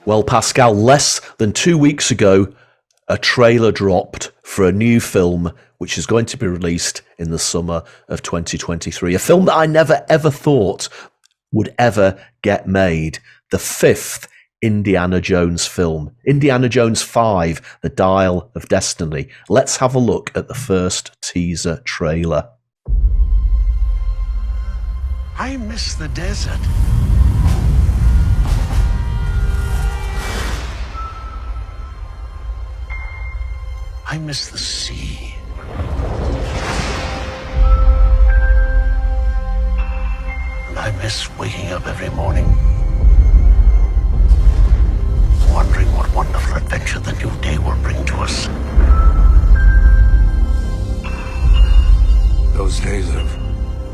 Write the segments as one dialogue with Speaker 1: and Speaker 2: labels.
Speaker 1: Well, Pascal, less than 2 weeks ago, a trailer dropped for a new film which is going to be released in the summer of 2023. A film that I never ever thought would ever get made. The fifth Indiana Jones film. Indiana Jones 5, The Dial of Destiny. Let's have a look at the first teaser trailer.
Speaker 2: I miss the desert. I miss the sea. And I miss waking up every morning, wondering what wonderful adventure the new day will bring to us.
Speaker 3: Those days have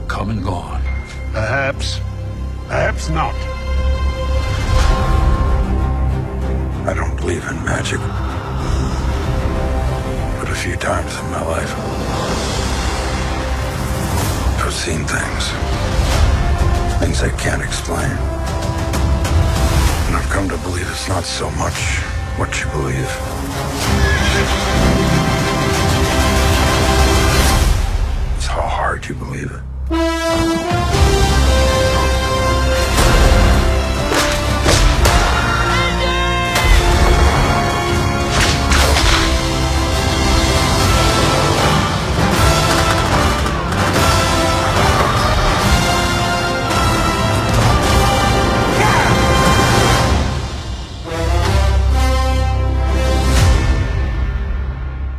Speaker 3: come and gone.
Speaker 2: Perhaps not.
Speaker 3: I don't believe in magic. But a few times in my life, I've seen things I can't explain. And I've come to believe it's not so much what you believe. It's how hard you believe it.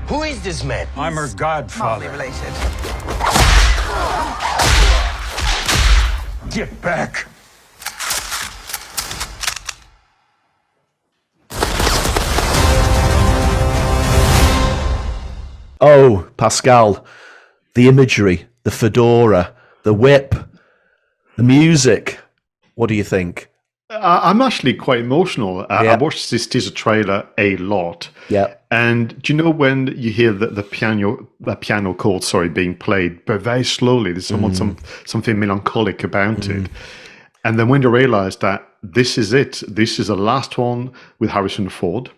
Speaker 2: Who is this man?
Speaker 3: I'm her godfather.
Speaker 4: Related.
Speaker 3: Get back!
Speaker 1: Oh, Pascal, the imagery, the fedora, the whip, the music. What do you think?
Speaker 5: I'm actually quite emotional. I watched this teaser trailer a lot.
Speaker 1: Yeah.
Speaker 5: And do you know when you hear the piano chord, being played, but very slowly, there's something melancholic about it. And then when you realize that this is it, this is the last one with Harrison Ford.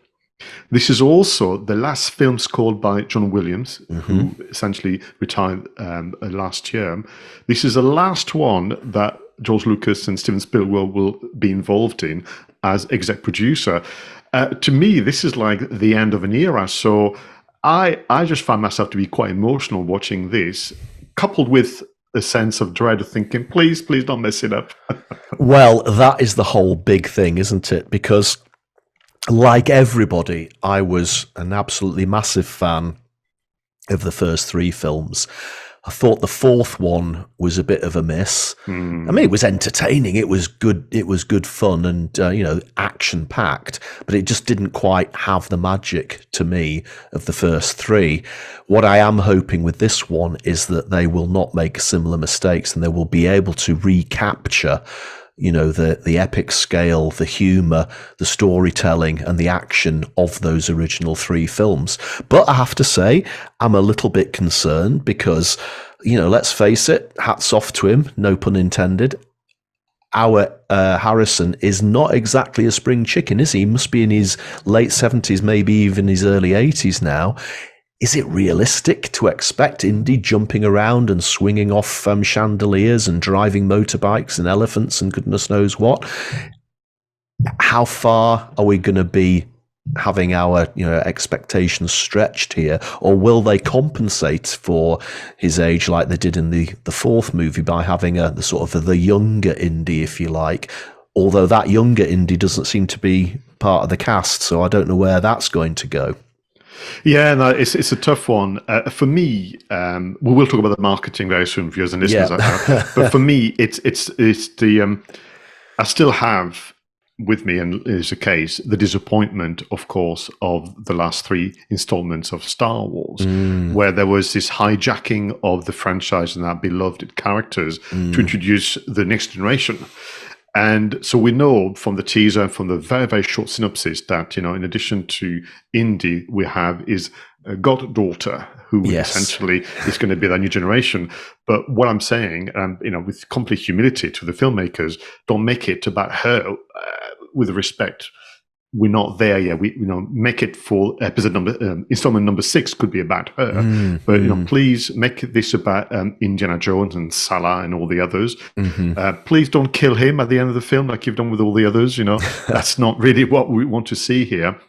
Speaker 5: This is also the last film scored by John Williams, who essentially retired last year. This is the last one that George Lucas and Steven Spielberg will be involved in as exec producer. To me, this is like the end of an era. So I just find myself to be quite emotional watching this, coupled with a sense of dread of thinking, please don't mess it up.
Speaker 1: Well, that is the whole big thing, isn't it? Because like everybody, I was an absolutely massive fan of the first three films. I thought the fourth one was a bit of a miss. I mean, it was entertaining. It was good. It was good fun and, action packed, but it just didn't quite have the magic to me of the first three. What I am hoping with this one is that they will not make similar mistakes and they will be able to recapture the epic scale, the humor, the storytelling and the action of those original three films. But I have to say, I'm a little bit concerned because, let's face it, hats off to him, no pun intended. Our Harrison is not exactly a spring chicken, is he? He must be in his late 70s, maybe even his early 80s now. Is it realistic to expect Indy jumping around and swinging off chandeliers and driving motorbikes and elephants and goodness knows what? How far are we going to be having our expectations stretched here, or will they compensate for his age like they did in the fourth movie by having the younger Indy, if you like? Although that younger Indy doesn't seem to be part of the cast, so I don't know where that's going to go.
Speaker 5: Yeah, no, it's a tough one. For me, we will talk about the marketing very soon, viewers and listeners.
Speaker 1: Yeah.
Speaker 5: But for me, it's the I still have with me, and is the case, the disappointment, of course, of the last three installments of Star Wars, where there was this hijacking of the franchise and our beloved characters to introduce the next generation. And so we know from the teaser and from the very, very short synopsis that, in addition to Indy, we have his goddaughter, who essentially is going to be that new generation. But what I'm saying, with complete humility to the filmmakers, don't make it about her, with respect, we're not there yet. We, make it for installment number 6 could be about her, but please make this about Indiana Jones and Salah and all the others. Please don't kill him at the end of the film like you've done with all the others. That's not really what we want to see here.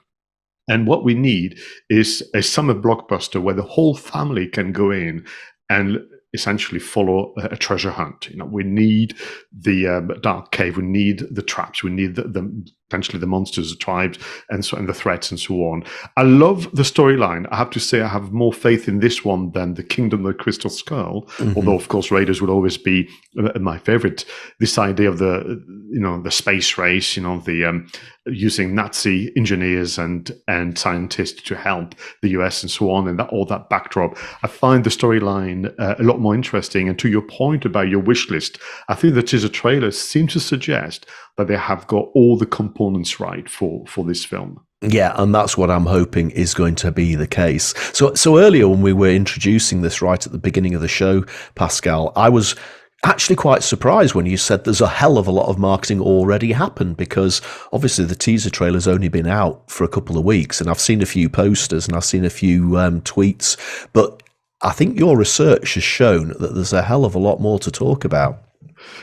Speaker 5: And what we need is a summer blockbuster where the whole family can go in and essentially follow a treasure hunt. We need the dark cave, we need the traps, we need the potentially the monsters, the tribes, and the threats, and so on. I love the storyline. I have to say, I have more faith in this one than the Kingdom of the Crystal Skull. Although, of course, Raiders would always be my favorite. This idea of the space race, the using Nazi engineers and scientists to help the US and so on, and all that backdrop. I find the storyline a lot more interesting. And to your point about your wish list, I think the teaser trailer seems to suggest that they have got all the components right for this film.
Speaker 1: Yeah, and that's what I'm hoping is going to be the case. So earlier when we were introducing this right at the beginning of the show, Pascal, I was actually quite surprised when you said there's a hell of a lot of marketing already happened, because obviously the teaser trailer's only been out for a couple of weeks, and I've seen a few posters and I've seen a few tweets, but I think your research has shown that there's a hell of a lot more to talk about.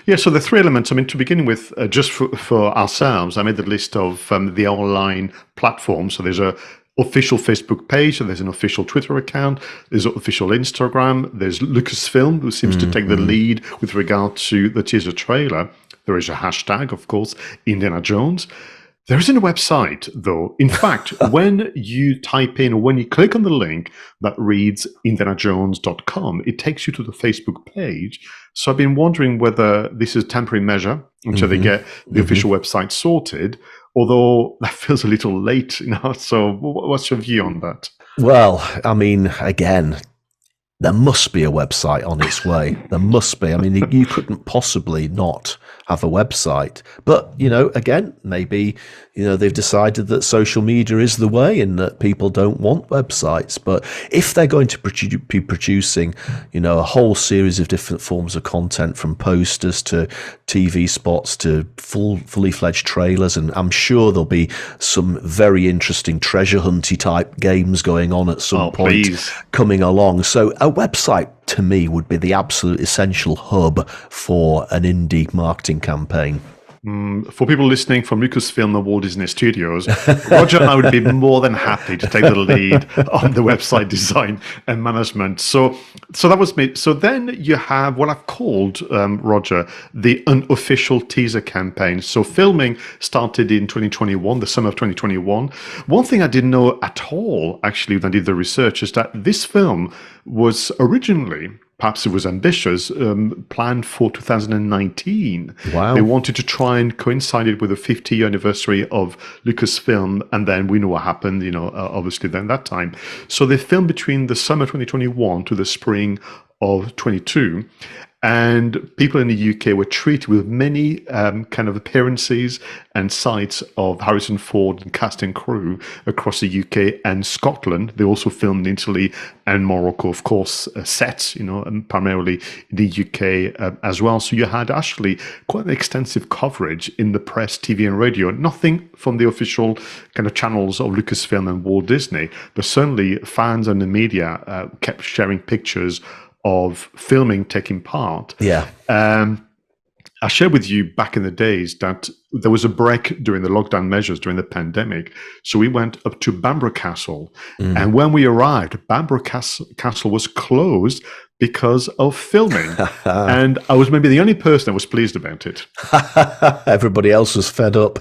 Speaker 5: Yeah, so the 3 elements, to begin with, just for ourselves, I made the list of the online platforms. So there's a official Facebook page, so there's an official Twitter account, there's an official Instagram, there's Lucasfilm, who seems to take the lead with regard to the teaser trailer. There is a hashtag, of course, Indiana Jones. There isn't a website, though. In fact, when you type in, or when you click on the link that reads indianajones.com, it takes you to the Facebook page. So I've been wondering whether this is a temporary measure until they get the official website sorted, although that feels a little late, So what's your view on that?
Speaker 1: Well, again, there must be a website on its way. There must be. You couldn't possibly not have a website. But, again, maybe, they've decided that social media is the way and that people don't want websites. But if they're going to be producing, a whole series of different forms of content, from posters to TV spots to fully fledged trailers, and I'm sure there'll be some very interesting treasure hunty type games going on at some point coming along. So a website, to me, would be the absolute essential hub for an indie marketing campaign.
Speaker 5: For people listening from Lucasfilm and Walt Disney Studios, Roger and I would be more than happy to take the lead on the website design and management. So that was me. So then you have what I've called, Roger, the unofficial teaser campaign. So filming started in 2021, the summer of 2021. One thing I didn't know at all, actually, when I did the research, is that this film was originally, perhaps it was ambitious, planned for 2019.
Speaker 1: Wow.
Speaker 5: They wanted to try and coincide it with the 50th anniversary of Lucasfilm, and then we know what happened, obviously then that time. So they filmed between the summer 2021 to the spring of 22. And people in the UK were treated with many kind of appearances and sights of Harrison Ford and cast and crew across the UK and Scotland. They also filmed in Italy and Morocco, of course, sets, and primarily in the UK as well. So you had actually quite an extensive coverage in the press, TV and radio. Nothing from the official kind of channels of Lucasfilm and Walt Disney, but certainly fans and the media kept sharing pictures of filming taking part.
Speaker 1: Yeah.
Speaker 5: I shared with you back in the days that there was a break during the lockdown measures during the pandemic. So we went up to Bamborough Castle. And when we arrived, Bamborough Castle was closed because of filming. And I was maybe the only person that was pleased about it.
Speaker 1: Everybody else was fed up.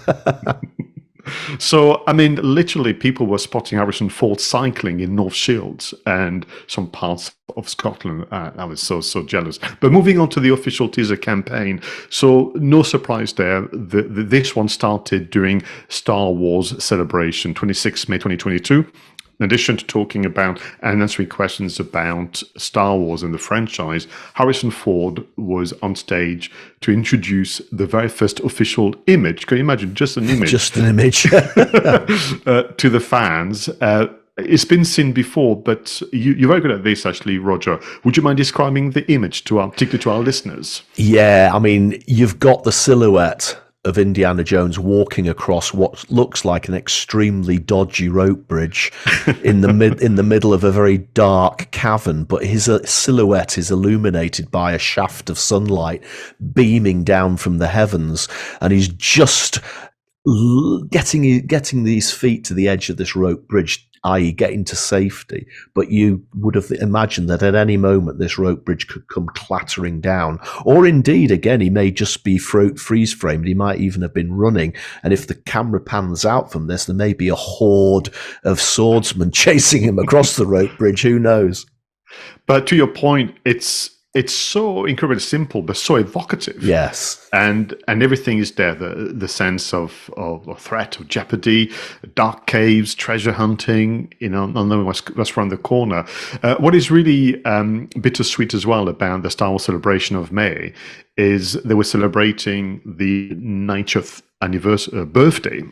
Speaker 5: So, literally people were spotting Harrison Ford cycling in North Shields and some parts of Scotland. I was so jealous. But moving on to the official teaser campaign. So no surprise there. This one started during Star Wars Celebration, 26 May 2022. In addition to talking about and answering questions about Star Wars and the franchise, Harrison Ford was on stage to introduce the very first official image. Can you imagine? Just an image.
Speaker 1: Just an image.
Speaker 5: To the fans. It's been seen before, but you're very good at this, actually, Roger. Would you mind describing the image particularly to our listeners?
Speaker 1: Yeah, you've got the silhouette of Indiana Jones walking across what looks like an extremely dodgy rope bridge in the middle of a very dark cavern, but his silhouette is illuminated by a shaft of sunlight beaming down from the heavens, and he's just getting these feet to the edge of this rope bridge, i.e. getting to safety. But you would have imagined that at any moment this rope bridge could come clattering down. Or indeed, again, he may just be freeze-framed. He might even have been running. And if the camera pans out from this, there may be a horde of swordsmen chasing him across the rope bridge. Who knows?
Speaker 5: But to your point, it's so incredibly simple, but so evocative.
Speaker 1: Yes,
Speaker 5: and everything is there. The sense of threat, of jeopardy, dark caves, treasure hunting. Not knowing what's around the corner. What is really bittersweet as well about the Star Wars Celebration of May is they were celebrating the 90th birthday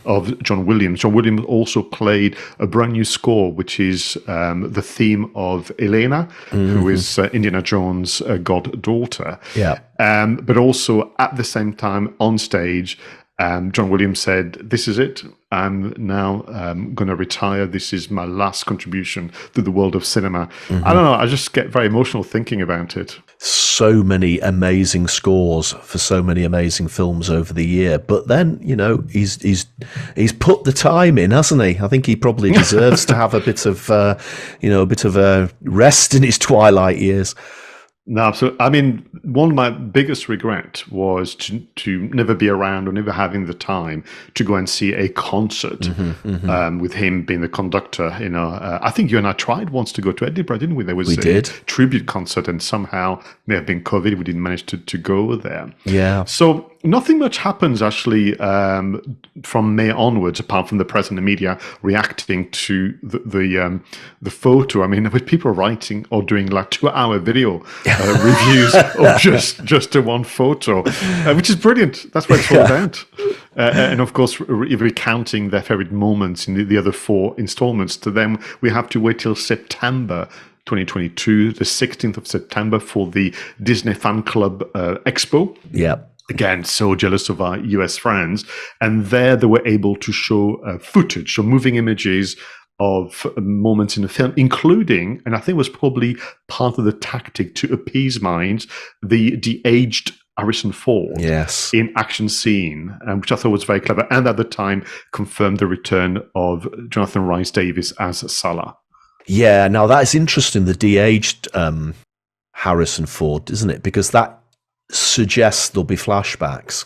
Speaker 5: of John Williams. John Williams also played a brand new score, which is the theme of Elena, who is Indiana Jones' goddaughter.
Speaker 1: Yeah.
Speaker 5: But also at the same time on stage, John Williams said, "This is it. I'm now going to retire. This is my last contribution to the world of cinema." I don't know. I just get very emotional thinking about it.
Speaker 1: So many amazing scores for so many amazing films over the year, but then he's put the time in, hasn't he? I think he probably deserves to have a bit of a rest in his twilight years.
Speaker 5: No, absolutely. I mean, one of my biggest regrets was to never be around or never having the time to go and see a concert with him being the conductor. I think you and I tried once to go to Edinburgh, didn't we? There was a tribute concert, and somehow may have been COVID. We didn't manage to go there.
Speaker 1: Yeah.
Speaker 5: So nothing much happens actually from May onwards, apart from the press and the media reacting to the photo. I mean, with people writing or doing like 2-hour video reviews of just the one photo, which is brilliant. That's what it's all about. And of course, recounting their favorite moments in the other 4 installments. To them, we have to wait till September 2022, the 16th of September, for the Disney Fan Club Expo.
Speaker 1: Yeah.
Speaker 5: Again, so jealous of our US friends. And there they were able to show footage, so moving images of moments in the film, including, and I think was probably part of the tactic to appease minds, the de-aged Harrison Ford in action scene, which I thought was very clever. And at the time confirmed the return of Jonathan Rhys Davies as Salah.
Speaker 1: Yeah, now that is interesting, the de-aged Harrison Ford, isn't it? Because that suggests there'll be flashbacks.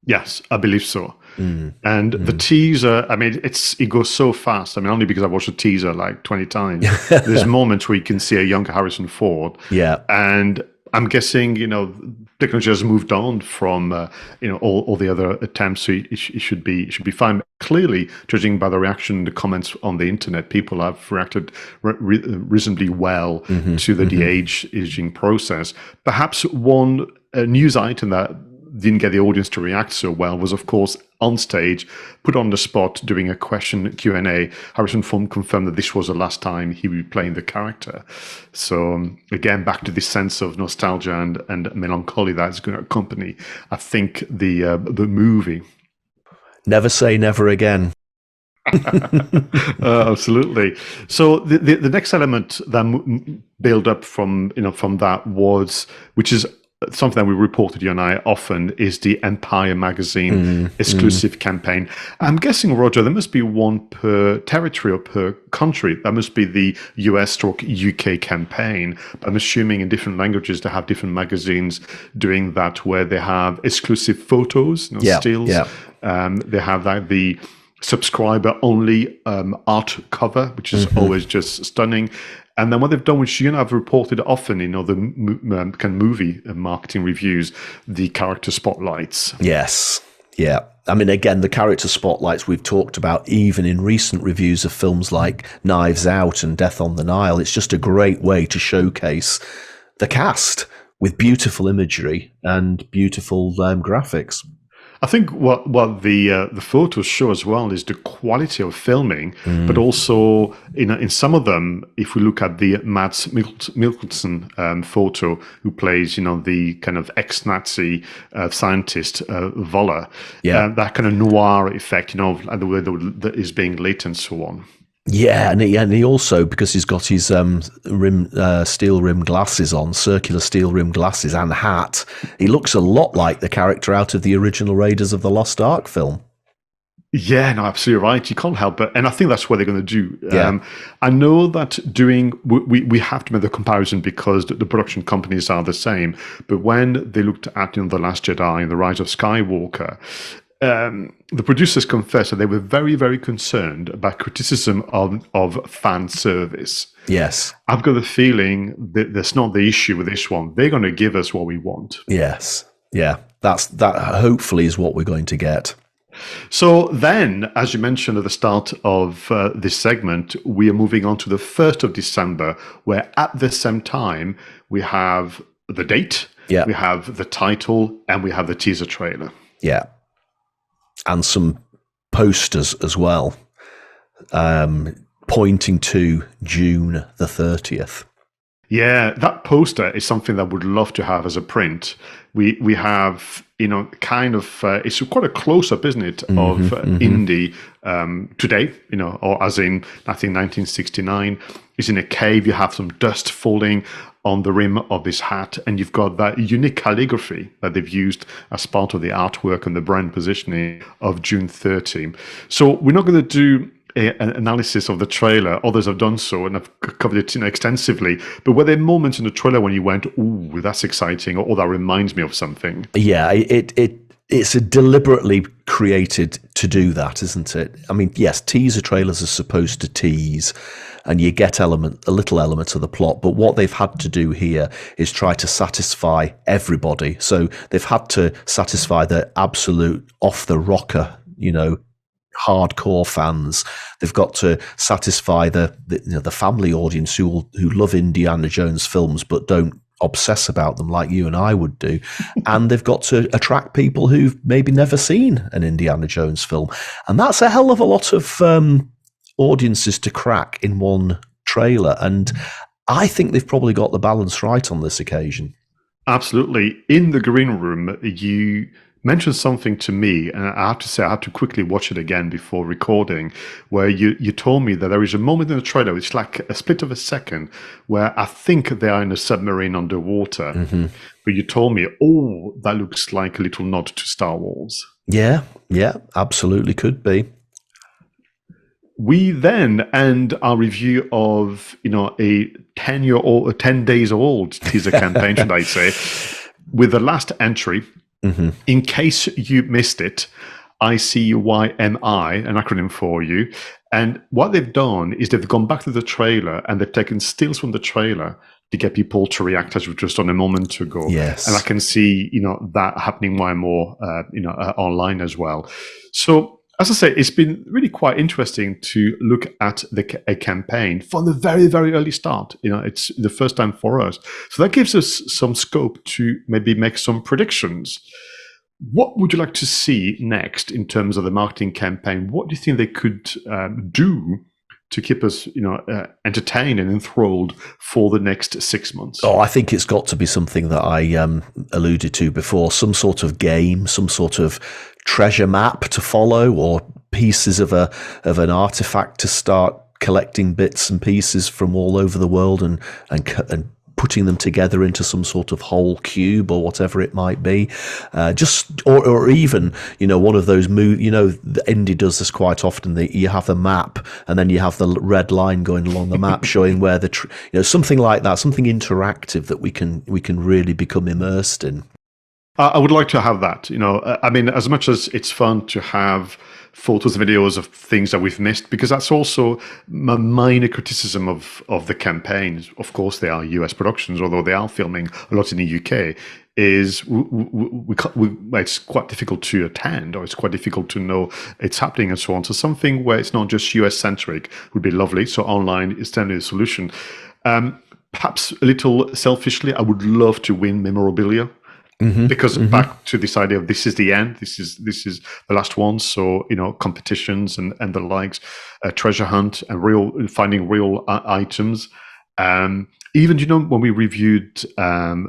Speaker 5: Yes, I believe so. And the teaser, I mean, it goes so fast. I mean, only because I've watched the teaser like 20 times. There's moments where you can see a younger Harrison Ford.
Speaker 1: Yeah.
Speaker 5: And I'm guessing, technology has moved on from, all the other attempts. So it should be fine. Clearly, judging by the reaction, the comments on the internet, people have reacted reasonably well to the de-aging process. Perhaps one news item that didn't get the audience to react so well was, of course, on stage, put on the spot during a question Q&A, Harrison Ford confirmed that this was the last time he would be playing the character. So again, back to this sense of nostalgia and melancholy that's going to accompany, I think, the movie. Never say never again. Absolutely. So the next element that built up from that was, which is something that we reported, you and I, often, is the Empire magazine exclusive campaign. I'm guessing, Roger, there must be one per territory or per country. That must be the US/UK campaign. I'm assuming in different languages they have different magazines doing that, where they have exclusive photos, stills. Yeah. They have the subscriber only art cover, which is always just stunning. And then what they've done, which you and I have reported often in other kind of movie marketing reviews, the character spotlights. Yes. Yeah. I mean, again, the character spotlights we've talked about even in recent reviews of films like Knives Out and Death on the Nile. It's just a great way to showcase the cast with beautiful imagery and beautiful graphics. I think what the photos show as well is the quality of filming, but also in some of them, if we look at the Mads Mikkelsen photo, who plays the kind of ex-Nazi scientist Voller, that kind of noir effect, and the way that is being lit and so on.
Speaker 1: Yeah, and he also, because he's got his steel rim glasses on, circular steel rim glasses and hat, he looks a lot like the character out of the original Raiders of the Lost Ark film.
Speaker 5: Yeah, no, absolutely right. You can't help it, and I think that's what they're going to do.
Speaker 1: Yeah.
Speaker 5: I know that we have to make the comparison because the production companies are the same. But when they looked at The Last Jedi and The Rise of Skywalker, the producers confessed that they were very, very concerned about criticism of fan service.
Speaker 1: Yes.
Speaker 5: I've got the feeling that that's not the issue with this one. They're going to give us what we want.
Speaker 1: Yes. Yeah. That hopefully is what we're going to get.
Speaker 5: So then, as you mentioned at the start of this segment, we are moving on to the 1st of December, where at the same time, we have the date, we have the title, and we have the teaser trailer.
Speaker 1: Yeah. And some posters as well, pointing to June the 30th. Yeah,
Speaker 5: that poster is something that I would love to have as a print. We have, kind of, it's quite a close-up, isn't it, of Indy today, or as in, I think, 1969. He's in a cave, you have some dust falling on the rim of his hat, and you've got that unique calligraphy that they've used as part of the artwork and the brand positioning of June 30. So we're not going to do an analysis of the trailer. Others have done so, and I've covered it extensively. But were there moments in the trailer when you went, "Ooh, that's exciting," or that reminds me of something?
Speaker 1: Yeah, it's deliberately created to do that, isn't it? I mean, yes, teaser trailers are supposed to tease, and you get a little element of the plot. But what they've had to do here is try to satisfy everybody. So they've had to satisfy the absolute off the rocker, hardcore fans. They've got to satisfy the family audience who love Indiana Jones films but don't obsess about them like you and I would do. And they've got to attract people who've maybe never seen an Indiana Jones film. And that's a hell of a lot of audiences to crack in one trailer. And I think they've probably got the balance right on this occasion.
Speaker 5: Absolutely. In the green room, you mentioned something to me, and I have to say I had to quickly watch it again before recording, where you told me that there is a moment in the trailer, it's like a split of a second, where I think they are in a submarine underwater. But you told me, that looks like a little nod to Star Wars.
Speaker 1: Yeah, absolutely could be.
Speaker 5: We then end our review of, a 10 days old teaser campaign, should I say, with the last entry. In case you missed it, ICYMI, an acronym for you. And what they've done is they've gone back to the trailer and they've taken stills from the trailer to get people to react, as we've just done a moment ago.
Speaker 1: Yes.
Speaker 5: And I can see, that happening more and more, online as well. So, as I say, it's been really quite interesting to look at a campaign from the very, very early start. It's the first time for us. So that gives us some scope to maybe make some predictions. What would you like to see next in terms of the marketing campaign? What do you think they could do to keep us, entertained and enthralled for the next 6 months?
Speaker 1: Oh, I think it's got to be something that I alluded to before, some sort of game, some sort of treasure map to follow, or pieces of an artifact to start collecting bits and pieces from all over the world and putting them together into some sort of whole cube or whatever it might be. Or even, one of those the Indie does this quite often. You have the map and then you have the red line going along the map showing where something like that, something interactive that we can really become immersed in.
Speaker 5: I would like to have that. As much as it's fun to have photos and videos of things that we've missed, because that's also a minor criticism of the campaign. Of course, they are US productions, although they are filming a lot in the UK. Is it's quite difficult to attend, or it's quite difficult to know it's happening and so on. So something where it's not just US centric would be lovely. So online is definitely a solution. Perhaps a little selfishly, I would love to win memorabilia. Because back to this idea of this is the end, this is the last one. So competitions and the likes, treasure hunt and finding real items. Even when we reviewed the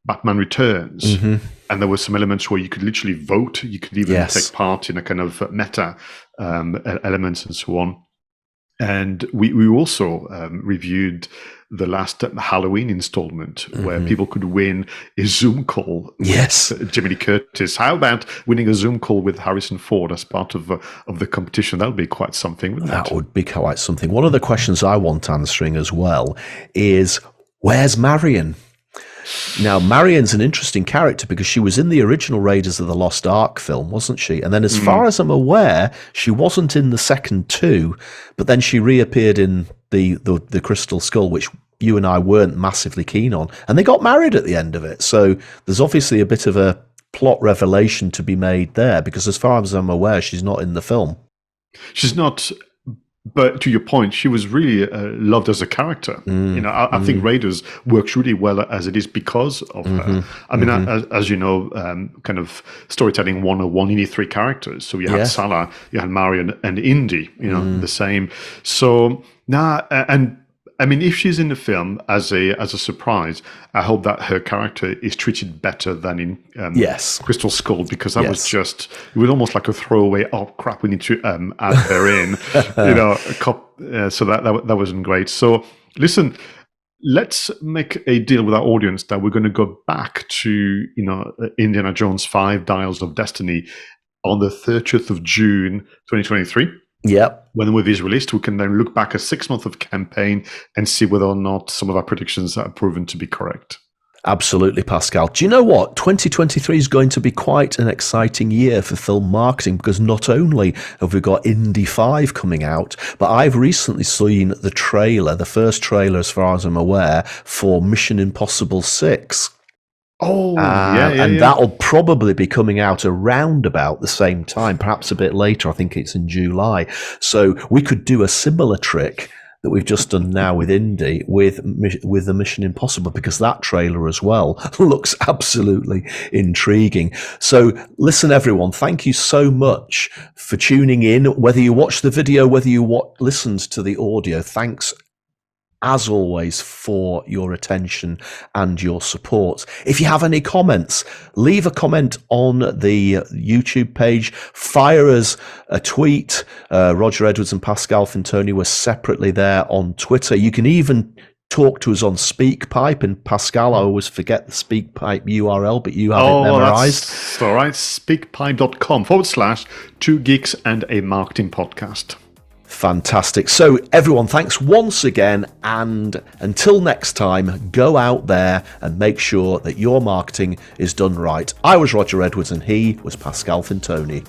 Speaker 5: Batman Returns, and there were some elements where you could literally vote, you could even take part in a kind of meta elements and so on. And we also reviewed the last Halloween installment where people could win a Zoom call with Jimmy Lee Curtis. How about winning a Zoom call with Harrison Ford as part of the competition? That would be quite something, wouldn't it?
Speaker 1: That would be quite something. One of the questions I want answering as well is, where's Marion? Now, Marion's an interesting character because she was in the original Raiders of the Lost Ark film, wasn't she? And then as far as I'm aware, she wasn't in the second two, but then she reappeared in the Crystal Skull, which you and I weren't massively keen on. And they got married at the end of it. So there's obviously a bit of a plot revelation to be made there because as far as I'm aware, she's not in the film.
Speaker 5: She's not... But to your point, she was really loved as a character. I think Raiders works really well as it is because of her. I mean, as you know, kind of storytelling 101, you need three characters. So you had Salah, you had Marion, and Indy, the same. So now, and I mean, if she's in the film as a surprise, I hope that her character is treated better than in Crystal Skull, because that was just, it was almost like a throwaway. Oh crap, we need to add her in, so that wasn't great. So listen, let's make a deal with our audience that we're going to go back to Indiana Jones 5: Dials of Destiny on the 30th of June 2023.
Speaker 1: Yep.
Speaker 5: When the movie is released, we can then look back at 6 months of campaign and see whether or not some of our predictions are proven to be correct.
Speaker 1: Absolutely, Pascal. Do you know what? 2023 is going to be quite an exciting year for film marketing because not only have we got Indy 5 coming out, but I've recently seen the first trailer, as far as I'm aware, for Mission Impossible 6.
Speaker 5: Oh,
Speaker 1: and that'll probably be coming out around about the same time, perhaps a bit later. I think it's in July. So we could do a similar trick that we've just done now with Indy with the Mission Impossible, because that trailer as well looks absolutely intriguing. So listen, everyone, thank you so much for tuning in. Whether you watch the video, whether you listened to the audio, thanks as always for your attention and your support. If you have any comments, leave a comment on the YouTube page, fire us a tweet. Roger Edwards and Pascal Fintoni were separately there on Twitter. You can even talk to us on SpeakPipe, and Pascal, I always forget the SpeakPipe URL, but you have it memorized.
Speaker 5: That's all right. speakpipe.com/2 Geeks and a Marketing Podcast.
Speaker 1: Fantastic. So everyone, thanks once again, and until next time, go out there and make sure that your marketing is done right. I was Roger Edwards and he was Pascal Fintoni.